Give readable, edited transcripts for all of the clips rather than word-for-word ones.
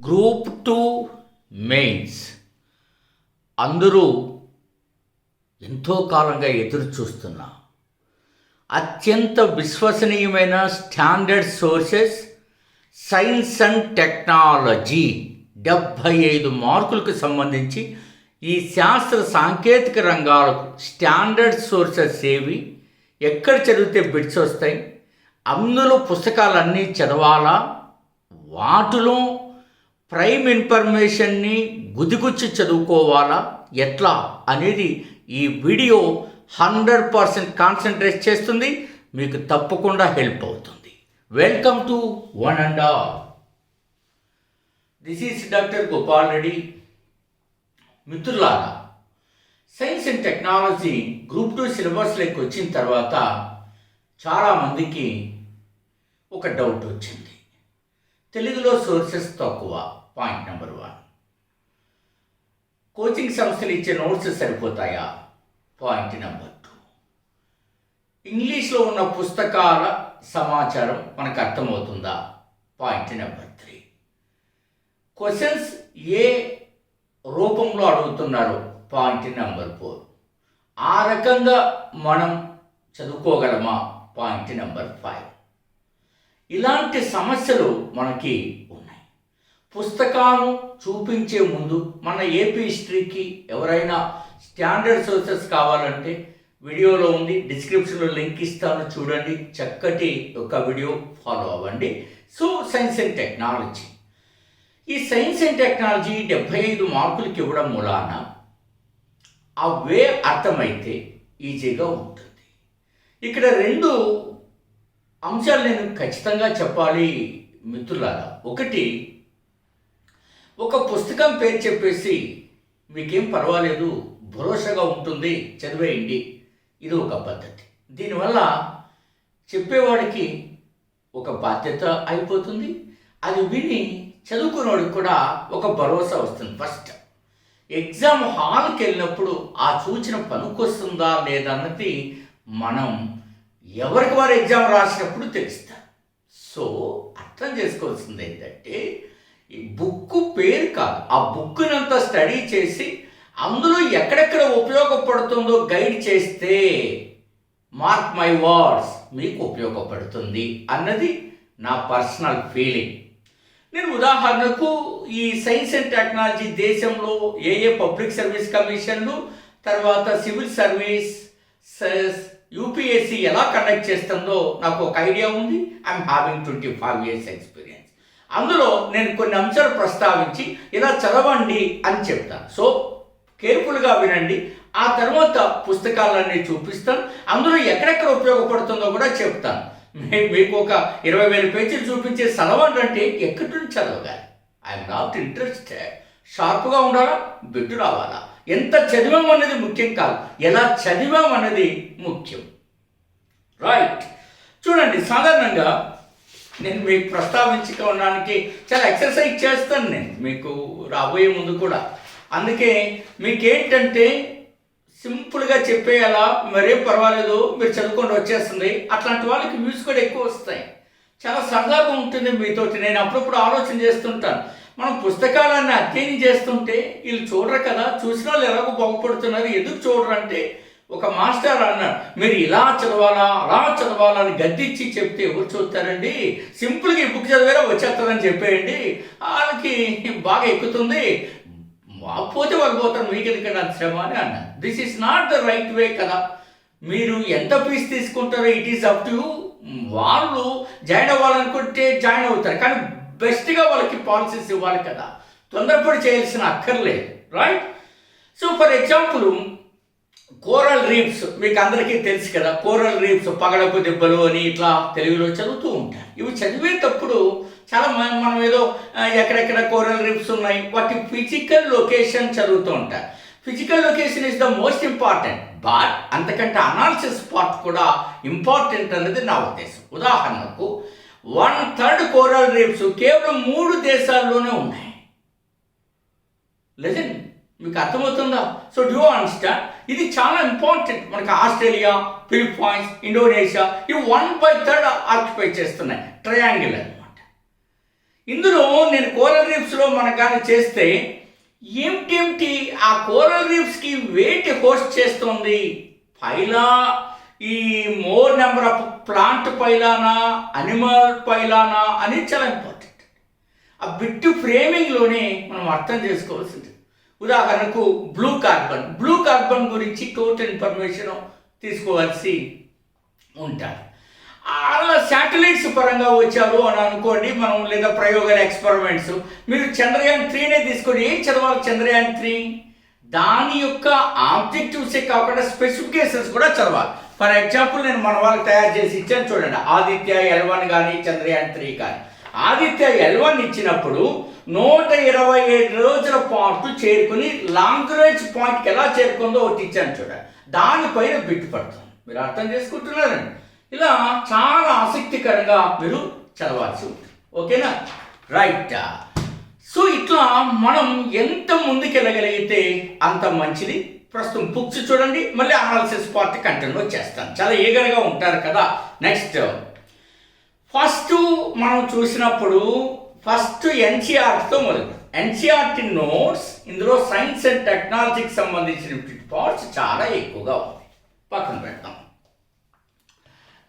Group 2 mains అందరూ ఎంతో కాలంగా ఎదురు చూస్తున్న అత్యంత విశ్వసనీయమైన standard sources science and technology 75 మార్కులకు సంబంధించి ఈ శాస్త్ర సాంకేతిక రంగాలకు స్టాండర్డ్ సోర్సెస్ ఏవి, ఎక్కడ చదివితే బిట్స్ వస్తాయి, అందులో పుస్తకాలన్నీ చదవాలా, వాటిలో ప్రైమ్ ఇన్ఫర్మేషన్ని గుదిగుచ్చి చదువుకోవాలా ఎట్లా అనేది ఈ వీడియో 100% కాన్సన్ట్రేట్ చేస్తుంది, మీకు తప్పకుండా హెల్ప్ అవుతుంది. Welcome to one and all. This is doctor Gopal Reddy. మిత్రులారా, సైన్స్ అండ్ టెక్నాలజీ గ్రూప్ 2 సిలబస్లోకి వచ్చిన తర్వాత చాలామందికి ఒక డౌట్ వచ్చింది. తెలుగులో సోర్సెస్ తక్కువ, పాయింట్ నెంబర్ 1. కోచింగ్ సంస్థలు ఇచ్చే నోట్స్ సరిపోతాయా, పాయింట్ నెంబర్ 2. ఇంగ్లీష్లో ఉన్న పుస్తకాల సమాచారం మనకు అర్థమవుతుందా, పాయింట్ నెంబర్ 3. క్వశ్చన్స్ ఏ రూపంలో అడుగుతున్నారు, పాయింట్ నెంబర్ 4. ఆ రకంగా మనం చదువుకోగలమా, పాయింట్ నెంబర్ 5. ఇలాంటి సమస్యలు మనకి ఉన్నాయి. పుస్తకాలు చూపించే ముందు మన ఏపీ హిస్టరీకి ఎవరైనా స్టాండర్డ్ సోర్సెస్ కావాలంటే వీడియోలో ఉంది, డిస్క్రిప్షన్లో లింక్ ఇస్తాను, చూడండి. చక్కటి ఒక వీడియో ఫాలో అవ్వండి. సో సైన్స్ అండ్ టెక్నాలజీ, ఈ సైన్స్ అండ్ టెక్నాలజీ 75 మార్కులకి ఇవ్వడం మూలాన ఆ వే అర్థమైతే ఈజీగా ఉంటుంది. ఇక్కడ 2 అంశాలు నేను ఖచ్చితంగా చెప్పాలి మిత్రులారా. ఒకటి, ఒక పుస్తకం పేరు చెప్పేసి మీకేం పర్వాలేదు, భరోసాగా ఉంటుంది, చదివేయండి, ఇది ఒక పద్ధతి. దీనివల్ల చెప్పేవాడికి ఒక బాధ్యత అయిపోతుంది, అది విని చదువుకునేవాడికి కూడా ఒక భరోసా వస్తుంది. ఫస్ట్ ఎగ్జామ్ హాల్కి వెళ్ళినప్పుడు ఆ సూచన పనికొస్తుందా లేదా అన్నది మనం ఎవరికి వారు ఎగ్జామ్ రాసినప్పుడు తెలుస్తారు. సో అర్థం చేసుకోవాల్సింది ఏంటంటే, ఈ బుక్ పేరు కాదు, ఆ బుక్నంతా స్టడీ చేసి అందులో ఎక్కడెక్కడ ఉపయోగపడుతుందో గైడ్ చేస్తే, మార్క్ మై వర్డ్స్, మీకు ఉపయోగపడుతుంది అన్నది నా పర్సనల్ ఫీలింగ్. నేను ఉదాహరణకు ఈ సైన్స్ అండ్ టెక్నాలజీ దేశంలో ఏ పబ్లిక్ సర్వీస్ కమిషన్లు, తర్వాత సివిల్ సర్వీస్, యూపీఎస్సీ ఎలా కండక్ట్ చేస్తుందో నాకు ఒక ఐడియా ఉంది. I'm having 25 years experience. అందులో నేను కొన్ని అంశాలు ప్రస్తావించి ఇలా చదవండి అని చెప్తాను. సో కేర్ఫుల్గా వినండి. ఆ తర్వాత పుస్తకాలన్నీ చూపిస్తాను, అందులో ఎక్కడెక్కడ ఉపయోగపడుతుందో కూడా చెప్తాను. మీకు ఒక 20,000 పేజీలు చూపించే చదవండి అంటే ఎక్కడి నుంచి చదవగాలి? I'm not interested. షార్ప్గా ఉండాలా, బిట్టు రావాలా. ఎంత చదివాం అన్నది ముఖ్యం కాదు, ఎలా చదివాం అన్నది ముఖ్యం. రైట్, చూడండి. సాధారణంగా నేను మీకు ప్రస్తావించుకోవడానికి చాలా ఎక్సర్సైజ్ చేస్తాను నేను మీకు రాబోయే ముందు కూడా. అందుకే మీకేంటంటే సింపుల్గా చెప్పేయాలా, మరేం పర్వాలేదు, మీరు చదువుకొని వచ్చేస్తుంది, అట్లాంటి వాళ్ళకి వ్యూస్ కూడా ఎక్కువ వస్తాయి. చాలా సరదాగా ఉంటుంది మీతోటి. నేను అప్పుడప్పుడు ఆలోచన చేస్తుంటాను, మనం పుస్తకాలన్నీ అధ్యయనం చేస్తుంటే వీళ్ళు చూడరు కదా, చూసిన వాళ్ళు ఎలాగో బాగుపడుతున్నారు, ఎందుకు చూడరు అంటే, ఒక మాస్టర్ అన్నాడు, మీరు ఇలా చదవాలా అలా చదవాలా అని గద్దిచ్చి చెప్తే ఎవరు చూస్తారండి, సింపుల్గా ఈ బుక్ చదివేలా వచ్చేస్తుందని చెప్పేయండి, వాళ్ళకి బాగా ఎక్కుతుంది, పోతే వాళ్ళు పోతారు, మీకు ఎందుకంటే అంత శ్రమ అని అన్నాను. This is not the right way కదా. మీరు ఎంత ఫీజు తీసుకుంటారో it is up to you. వాళ్ళు జాయిన్ అవ్వాలనుకుంటే జాయిన్ అవుతారు, కానీ బెస్ట్గా వాళ్ళకి పాలసీస్ ఇవ్వాలి కదా, తొందరపడి చేయాల్సిన అక్కర్లేదు. Right. So for example, coral reefs మీకు అందరికీ తెలుసు కదా. కోరల్ రీఫ్స్ పగడపు దెబ్బలు అని ఇట్లా తెలుగులో చదువుతూ ఉంటారు. ఇవి చదివేటప్పుడు చాలా మనం ఏదో ఎక్కడెక్కడ కోరల్ రీఫ్స్ ఉన్నాయి, వాటి ఫిజికల్ లొకేషన్ చదువుతూ ఉంటారు. Physical location is the most important, but అంతకంటే అనాలిసిస్ పార్ట్ కూడా ఇంపార్టెంట్ అన్నది నా ఉద్దేశం. ఉదాహరణకు 1/3 కోరల్ రీఫ్స్ కేవలం 3 దేశాల్లోనే ఉన్నాయి. లెజన్, మీకు అర్థమవుతుందా? సో డూ అండర్స్టాండ్, ఇది చాలా ఇంపార్టెంట్. మనకి ఆస్ట్రేలియా, ఫిలిప్పైన్స్, ఇండోనేషియా ఇవి 1/3 ఆక్యుపై చేస్తున్నాయి. ట్రయాంగిల్ అనమాట. ఇందులో నేను కోరల్ రీఫ్స్లో మనకు కానీ చేస్తే ఏమిటి ఆ కోరల్ రీఫ్స్కి వేటి హోస్ట్ చేస్తుంది? పైలా ఈ మోర్ నెంబర్ ఆఫ్ ప్లాంట్ పైలానా, అనిమల్ పైలానా అని చాలా ఇంపార్టెంట్. ఆ బిట్ ఫ్రేమింగ్లోనే మనం అర్థం చేసుకోవాల్సింది. ఉదాహరణకు బ్లూ కార్బన్ గురించి టోటల్ ఇన్ఫర్మేషన్ తీసుకోవాల్సి ఉంటారు. అలా శాటిలైట్స్ పరంగా వచ్చారు అని అనుకోండి మనం, లేదా ప్రయోగాల ఎక్స్పెరిమెంట్స్. మీరు చంద్రయాన్ 3నే తీసుకొని ఏం చదవాలి? చంద్రయాన్ 3 దాని యొక్క ఆబ్జెక్టివ్సే కాకుండా స్పెసిఫికేషన్స్ కూడా చదవాలి. ఫర్ ఎగ్జాంపుల్ నేను మన వాళ్ళకి తయారు చేసి ఇచ్చాను చూడండి, ఆదిత్య L1 కానీ చంద్రయాన్ 3 కానీ. ఆదిత్య L1 ఇచ్చినప్పుడు 127 రోజుల పాటు చేరుకుని లాంగ్ రేంజ్ పాయింట్కి ఎలా చేరుకుందో ఒకటి ఇచ్చాను చూడండి, దానిపైన బిట్ పడుతుంది. మీరు అర్థం చేసుకుంటున్నారండి. ఇలా చాలా ఆసక్తికరంగా మీరు చదవాల్సి ఉంటుంది. ఓకేనా? రైట్. సో ఇట్లా మనం ఎంత ముందుకెళ్ళగలిగితే అంత మంచిది. ప్రస్తుతం బుక్స్ చూడండి, మళ్ళీ అనాలిసిస్ పార్ట్ కంటిన్యూ చేస్తాను. చాలా ఈగర్గా ఉంటారు కదా. నెక్స్ట్ ఫస్ట్ మనం చూసినప్పుడు ఫస్ట్ ఎన్సీఆర్టీతో మొదలు. ఎన్సీఆర్టీ నోట్స్ ఇందులో సైన్స్ అండ్ టెక్నాలజీకి సంబంధించిన పార్ట్స్ చాలా ఎక్కువగా ఉంది, పక్కన పెడతాం.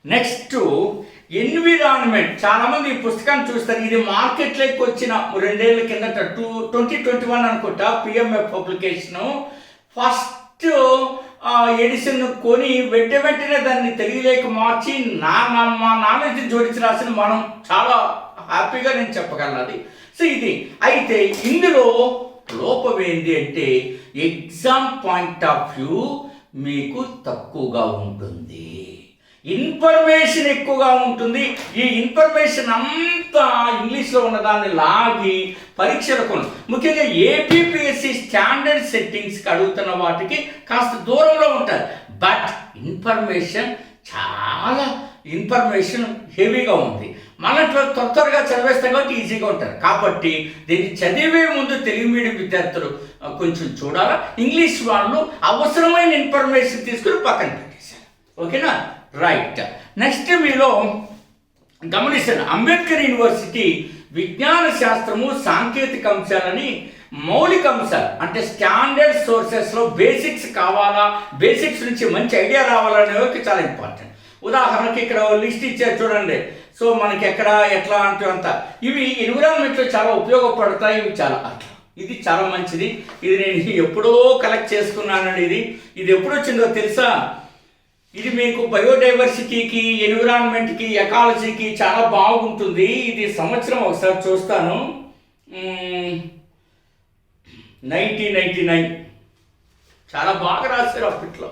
Next environment. చాలామంది ఈ పుస్తకాన్ని చూస్తారు. ఇది మార్కెట్లోకి వచ్చిన 2 ఏళ్ల కిందట 2021 అనుకుంటా పిఎంఎఫ్ పబ్లికేషను. ఫస్ట్ ఎడిషన్ కొని వెంటనే దాన్ని తెలుగులోకి మార్చి మా నాలెడ్జ్ జోడించి రాసిన మనం చాలా హ్యాపీగా నేను చెప్పగలను అది. సో ఇది అయితే ఇందులో లోపం ఏంటి అంటే ఎగ్జామ్ పాయింట్ ఆఫ్ వ్యూ మీకు తక్కువగా ఉంటుంది, ఇన్ఫర్మేషన్ ఎక్కువగా ఉంటుంది. ఈ ఇన్ఫర్మేషన్ అంతా ఇంగ్లీష్లో ఉన్నదాన్ని లాగి పరీక్షలకు, ముఖ్యంగా ఏపీపీఎస్సీ స్టాండర్డ్ సెట్టింగ్స్కి అడుగుతున్న వాటికి కాస్త దూరంలో ఉంటారు. బట్ ఇన్ఫర్మేషన్ హెవీగా ఉంది. మన త్వరగా చదివేస్తాం కాబట్టి ఈజీగా ఉంటారు. కాబట్టి దీన్ని చదివే ముందు తెలుగు మీడియం విద్యార్థులు కొంచెం చూడాలా. ఇంగ్లీష్ వాళ్ళు అవసరమైన ఇన్ఫర్మేషన్ తీసుకుని పక్కన పెట్టేశారు. ఓకేనా? రైట్. నెక్స్ట్ మీలో గమనిస్తాను, అంబేద్కర్ యూనివర్సిటీ విజ్ఞాన శాస్త్రము సాంకేతిక అంశాలని మౌలిక అంశాలు అంటే స్టాండర్డ్ సోర్సెస్లో బేసిక్స్ కావాలా, బేసిక్స్ నుంచి మంచి ఐడియా రావాలనేవి చాలా ఇంపార్టెంట్. ఉదాహరణకి ఇక్కడ లిస్ట్ ఇచ్చారు చూడండి. సో మనకి ఎక్కడ ఎట్లా అంటే అంత ఇవి ఎన్విరాన్మెంట్లో చాలా ఉపయోగపడతాయి. ఇవి చాలా అట్లా ఇది చాలా మంచిది. ఇది నేను ఎప్పుడో కలెక్ట్ చేసుకున్నానండి. ఇది ఎప్పుడు వచ్చిందో తెలుసా? ఇది మీకు బయోడైవర్సిటీకి, ఎన్విరాన్మెంట్కి, ఎకాలజీకి చాలా బాగుంటుంది. ఇది సంవత్సరం ఒకసారి చూస్తాను, 1999. చాలా బాగా రాశారు అప్పట్లో.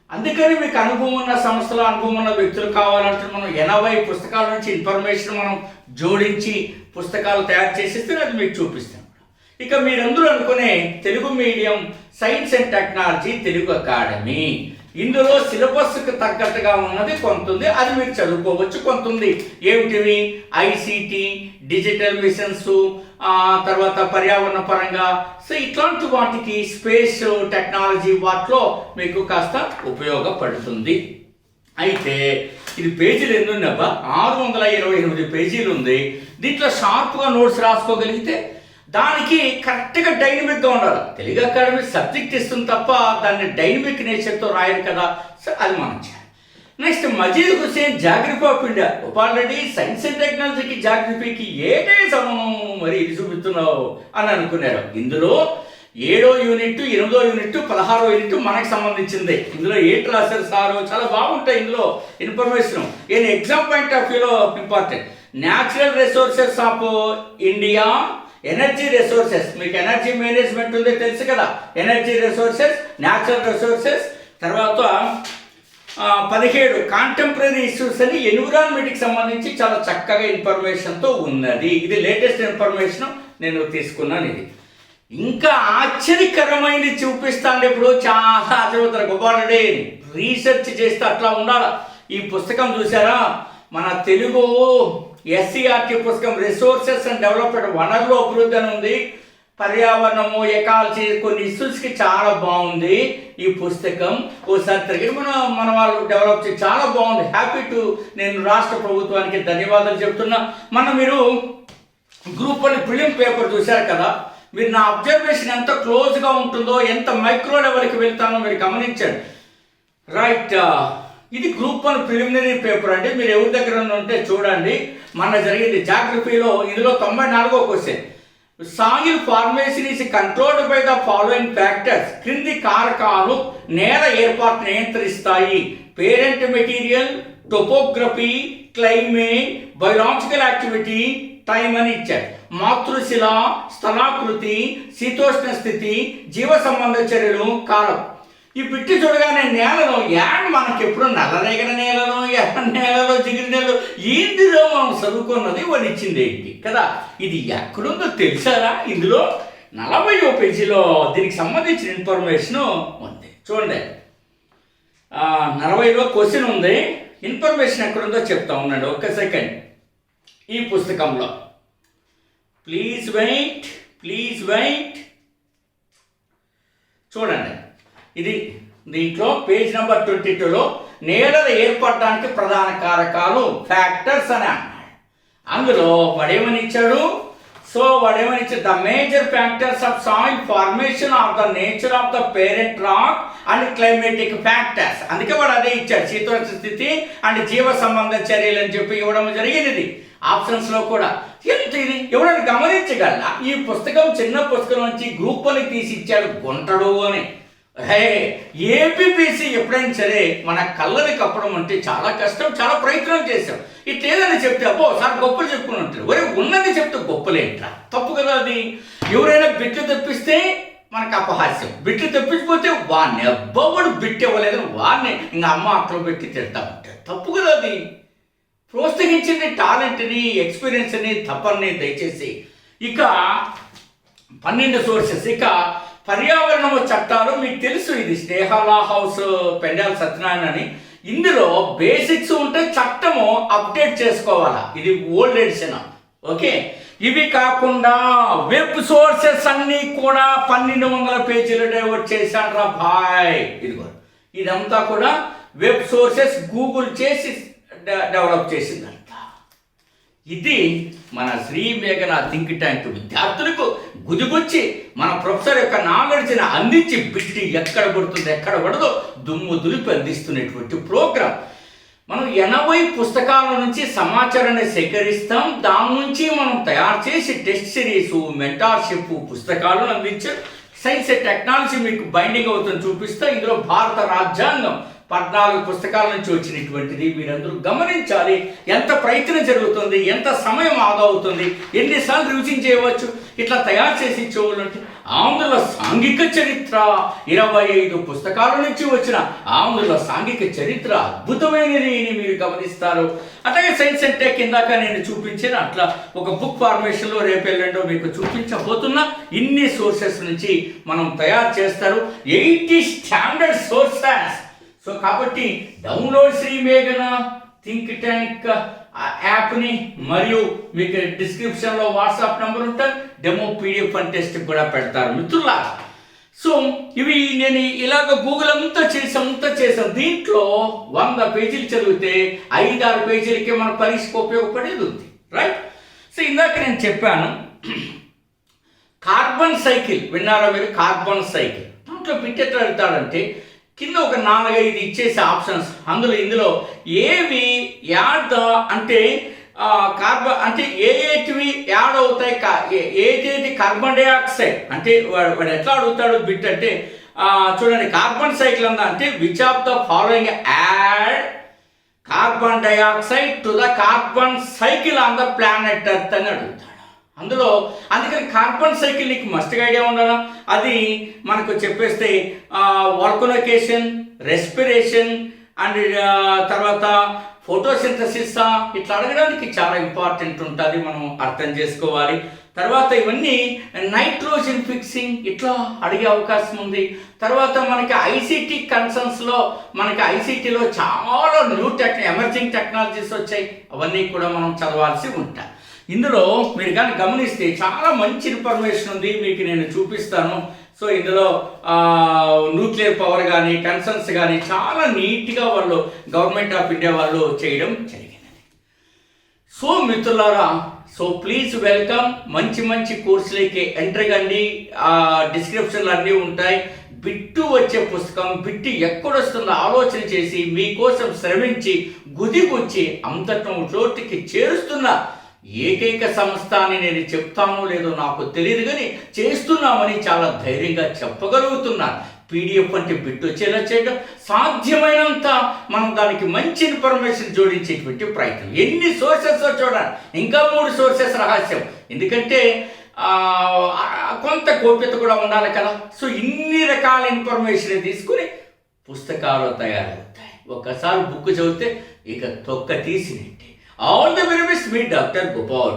అందుకని మీకు అనుభవం ఉన్న సంస్థలో అనుభవం ఉన్న వ్యక్తులు కావాలంటే మనం 80 పుస్తకాల నుంచి ఇన్ఫర్మేషన్ మనం జోడించి పుస్తకాలు తయారు చేసేస్తే అది మీకు చూపిస్తాం. ఇక మీరందరూ అనుకునే Telugu medium science and technology Telugu academy, ఇందులో సిలబస్కి తగ్గట్టుగా ఉన్నది కొంత ఉంది, అది మీరు చదువుకోవచ్చు. కొంత ఉంది. ఏమిటివి? ఐసిటి, డిజిటల్ మిషన్స్, తర్వాత పర్యావరణ పరంగా. సో ఇట్లాంటి వాటికి స్పేస్ టెక్నాలజీ వాటిలో మీకు కాస్త ఉపయోగపడుతుంది. అయితే ఇది పేజీలు ఎన్ని ఉన్నాయబ్బా? 628 పేజీలు ఉంది. దీంట్లో షార్ప్గా నోట్స్ రాసుకోగలిగితే దానికి కరెక్ట్గా డైనమిక్గా ఉండాలి. తెలుగు అకాడమీ సబ్జెక్ట్ ఇస్తుంది తప్ప దాన్ని డైనమిక్ నేచర్తో రాయరు కదా. సో అది మనం చేయాలి. Next Majid Hussain geography of India. Already science and టెక్నాలజీకి జాగ్రఫీకి ఏటే సమం మరి ఇది చూపిస్తున్నావు అని అనుకున్నారు. ఇందులో 7వ యూనిట్, 8వ యూనిట్, 16వ యూనిట్ మనకు సంబంధించింది. ఇందులో ఏంటి రాశారు సారు? చాలా బాగుంటాయి ఇందులో ఇన్ఫర్మేషన్. నేను ఎగ్జామ్ పాయింట్ ఆఫ్ వ్యూలో important. Natural resources of India, energy resources. మీకు ఎనర్జీ మేనేజ్మెంట్ ఉంది తెలుసు కదా. Energy resources, natural resources. తర్వాత 17 కాంటెంపరీ ఇష్యూస్ అని ఎన్విరాన్మెంట్కి సంబంధించి చాలా చక్కగా ఇన్ఫర్మేషన్తో ఉన్నది. ఇది లేటెస్ట్ ఇన్ఫర్మేషన్ నేను తీసుకున్నాను. ఇది ఇంకా ఆశ్చర్యకరమైనది చూపిస్తాను. ఇప్పుడు చాలా చదువుతారు. గొప్పవాళ్ళే రీసెర్చ్ చేస్తే అట్లా ఉండాలి. ఈ పుస్తకం చూసారా? మన తెలుగు ఎస్సీఆర్టీ పుస్తకం రిసోర్సెస్ అండ్ డెవలప్మెంట్, వనరుల అభివృద్ధి అని ఉంది. పర్యావరణము, ఎకాలజీ, కొన్ని ఇష్యూస్కి చాలా బాగుంది ఈ పుస్తకం. ఓసారి తిరిగి మన వాళ్ళు డెవలప్ చేసి చాలా బాగుంది. Happy to. నేను రాష్ట్ర ప్రభుత్వానికి ధన్యవాదాలు చెప్తున్నా. మీరు గ్రూప్ 1 ప్రిలిమ్ పేపర్ చూశారు కదా, మీరు నా అబ్జర్వేషన్ ఎంత క్లోజ్గా ఉంటుందో, ఎంత మైక్రో లెవెల్కి వెళ్తానో మీరు గమనించండి. రైట్, ఇది గ్రూప్ 1 ప్రిలిమినరీ పేపర్ అండి. మీరు ఎవరి దగ్గర ఉంటే చూడండి. మన జరిగింది జాగ్రఫీలో ఇందులో 94వ question. Soil formation is controlled by the following factors. క్రింది కారకాలు నేల ఏర్పాటు నియంత్రిస్తాయి. Parent material, topography, climate, biological activity, time అని ఇచ్చారు. మాతృశిల, స్థలాకృతి, శీతోష్ణ స్థితి, జీవ సంబంధ చర్యలు, కాలం. ఈ బిట్టి చూడగానే నేలలో మనకి ఎప్పుడు నల్లరేగన నేలలో, ఎర్ర నేలలో, జిగిరి నేలలో ఇందులో మనం చదువుకున్నది వాళ్ళు ఇచ్చింది ఏంటి కదా. ఇది ఎక్కడుందో తెలుసారా? ఇందులో 40వ పేజీలో దీనికి సంబంధించిన ఇన్ఫర్మేషన్ ఉంది. చూడండి, 40లో క్వశ్చన్ ఉంది. ఇన్ఫర్మేషన్ ఎక్కడుందో చెప్తా ఉన్నాడు. ఒక్క సెకండ్. ఈ పుస్తకంలో ప్లీజ్ వెయిట్ చూడండి. ఇది దీంట్లో పేజ్ నెంబర్ 22లో నేలలు ఏర్పడడానికి ప్రధాన కారకాలు ఫ్యాక్టర్స్ అని అన్నాడు. అందులో వాడేమని ఇచ్చాడు? The major factors of soil formation of the nature of the parent rock and climatic factors. అందుకే వాడు అదే ఇచ్చాడు, శీతోష్ణ స్థితి అండ్ జీవ సంబంధ చర్యలు అని చెప్పి ఇవ్వడం జరిగినది. ఆప్షన్స్ లో కూడా ఎంత ఇది ఎవరైనా గమనించగలరా? ఈ పుస్తకం చిన్న పుస్తకం నుంచి గ్రూప్ 1 తీసి ఇచ్చాడు గుంటడు అని. ఏపీపీసీ ఎప్పుడైనా సరే మన కళ్ళని కప్పడం అంటే చాలా కష్టం, చాలా ప్రయత్నం చేశాం. ఇట్లేదని చెప్తే అబ్బో సార్ గొప్పలు చెప్పుకుని ఉంటారు. ఒరే ఉన్నది చెప్తే గొప్పలేంట్రా, తప్పు కదా అది. ఎవరైనా బిట్లు తెప్పిస్తే మనకు అపహాస్యం, బిట్లు తెప్పించిపోతే వాడిని అబ్బవాడు బిట్ ఇవ్వలేదని వాడిని ఇంకా అమ్మ అక్కలు పెట్టి తిడతా ఉంటారు. తప్పు కదా అది. ప్రోత్సహించింది టాలెంట్ని, ఎక్స్పీరియన్స్ని, తపన్ని దయచేసి. ఇక 12 సోర్సెస్. ఇక పర్యావరణము చట్టాలు మీకు తెలుసు, ఇది స్నేహలా హౌస్ పెండాల సత్యనారాయణ అని. ఇందులో బేసిక్స్ ఉంటే చట్టము అప్డేట్ చేసుకోవాలా. ఇది ఓల్డ్ ఎడిషన్. ఓకే, ఇవి కాకుండా వెబ్ సోర్సెస్ అన్నీ కూడా 1200 పేజీలు డైవర్ట్ చేశాడు రా భాయ్. ఇదిగో ఇదంతా కూడా వెబ్ సోర్సెస్ గూగుల్ చేసి డెవలప్ చేసిందంట. ఇది మన శ్రీ మేఘన థింక్ ట్యాంక్ విద్యార్థులకు గుదిగొచ్చి మన ప్రొఫెసర్ యొక్క నాలెడ్జ్ని అందించి బిట్టి ఎక్కడ పడుతుందో ఎక్కడ పడదో దుమ్ము దులిపి అందిస్తున్నటువంటి ప్రోగ్రామ్. మనం 80 పుస్తకాల నుంచి సమాచారాన్ని సేకరిస్తాం. దాని నుంచి మనం తయారు చేసి టెస్ట్ సిరీస్, మెంటార్షిప్ పుస్తకాలను అందించాం. సైన్స్ అండ్ టెక్నాలజీ మీకు బైండింగ్ అవుతుంది చూపిస్తా. ఇందులో భారత రాజ్యాంగం 14 పుస్తకాల నుంచి వచ్చినటువంటిది. మీరందరూ గమనించాలి ఎంత ప్రయత్నం జరుగుతుంది, ఎంత సమయం ఆదా అవుతుంది, ఎన్నిసార్లు రివిజన్ చేయవచ్చు. ఇట్లా తయారు చేసి ఇచ్చేవాళ్ళంటే ఆంధ్రుల సాంఘిక చరిత్ర 25 పుస్తకాల నుంచి వచ్చిన ఆంధ్రుల సాంఘిక చరిత్ర అద్భుతమైనది మీరు గమనిస్తారు. అట్లాగే సైన్స్ అండ్ టెక్ ఇందాక నేను చూపించిన అట్లా ఒక బుక్ ఫార్మేషన్లో రేపెల్లండో మీకు చూపించబోతున్నా. ఇన్ని సోర్సెస్ నుంచి మనం తయారు చేస్తారు. 80 స్టాండర్డ్ సోర్సెస్. సో కాబట్టి డౌన్లోడ్ శ్రీ మేఘన థింక్ ట్యాంక్ యాప్ని, మరియు మీకు డిస్క్రిప్షన్లో వాట్సాప్ నెంబర్ ఉంటుంది. డెమో పీడిఎఫ్ అండ్ టెస్ట్ కూడా పెడతారు మిత్రులారా. సో ఇవి నేను ఇలాగ గూగుల్ అంతా చేసాం. దీంట్లో 100 పేజీలు చదివితే 5-6 పేజీలకే మన పరీక్షకు ఉపయోగపడేది ఉంది. రైట్. సో ఇందాక నేను చెప్పాను కార్బన్ సైకిల్ విన్నారా మీరు? కార్బన్ సైకిల్ దాంట్లో పిట్టెట్లు అడుగుతాడంటే కింద ఒక 4-5 ఇచ్చేసే ఆప్షన్స్. ఇందులో ఏవి యాడ్ అంటే కార్బన్ అంటే ఏటివి యాడ్ అవుతాయి, ఏటి కార్బన్ డైఆక్సైడ్ అంటే వాడు ఎట్లా అడుగుతాడు బిట్ అంటే చూడండి, కార్బన్ సైకిల్ అందా అంటే which of the following add carbon dioxide to the carbon cycle on the planet earth అని అడుగుతాడు. అందుకని కార్బన్ సైకిల్ నీకు మస్ట్గా ఐడియా ఉండాలా. అది మనకు చెప్పేస్తే వల్కనైజేషన్, రెస్పిరేషన్ అండ్ తర్వాత ఫోటోసింథసిస్ ఇట్లా అడగడానికి చాలా ఇంపార్టెంట్ ఉంటుంది, మనం అర్థం చేసుకోవాలి. తర్వాత ఇవన్నీ నైట్రోజన్ ఫిక్సింగ్ ఇట్లా అడిగే అవకాశం ఉంది. తర్వాత మనకి ఐసీటీ కన్సర్న్స్లో మనకి ఐసీటీలో చాలా న్యూ ఎమర్జింగ్ టెక్నాలజీస్ వచ్చాయి. అవన్నీ కూడా మనం చదవాల్సి ఉంటాయి. ఇందులో మీరు కానీ గమనిస్తే చాలా మంచి ఇన్ఫర్మేషన్ ఉంది, మీకు నేను చూపిస్తాను. సో ఇందులో న్యూక్లియర్ పవర్ కానీ కన్సర్న్స్ కానీ చాలా నీట్గా వాళ్ళు గవర్నమెంట్ ఆఫ్ ఇండియా వాళ్ళు చేయడం జరిగింది. సో మిత్రులారా, సో ప్లీజ్ వెల్కమ్. మంచి మంచి కోర్సులకి ఎంటర్ కండి. డిస్క్రిప్షన్లు అన్నీ ఉంటాయి. బిట్టు వచ్చే పుస్తకం, బిట్టు ఎక్కడొస్తుందో ఆలోచన చేసి మీకోసం శ్రమించి గుదిగుచ్చి అంతటం చోటికి చేరుస్తున్న ఏకైక సంస్థ అని నేను చెప్తానో లేదో నాకు తెలియదు, కానీ చేస్తున్నామని చాలా ధైర్యంగా చెప్పగలుగుతున్నాను. పీడిఎఫ్ అంటే బిట్టు వచ్చేలా చేయడం, సాధ్యమైనంత మనం దానికి మంచి ఇన్ఫర్మేషన్ జోడించేటువంటి ప్రయత్నం. ఎన్ని సోర్సెస్ చూడండి, ఇంకా 3 సోర్సెస్ రహస్యం. ఎందుకంటే కొంత గోప్యత కూడా ఉండాలి కదా. సో ఇన్ని రకాల ఇన్ఫర్మేషన్ తీసుకుని పుస్తకాలు తయారవుతాయి. ఒకసారి బుక్ చదివితే ఇక తొక్క తీసినట్టే. ఆల్ ది వెరీ బెస్ట్, మీ డాక్టర్ గోపాల్.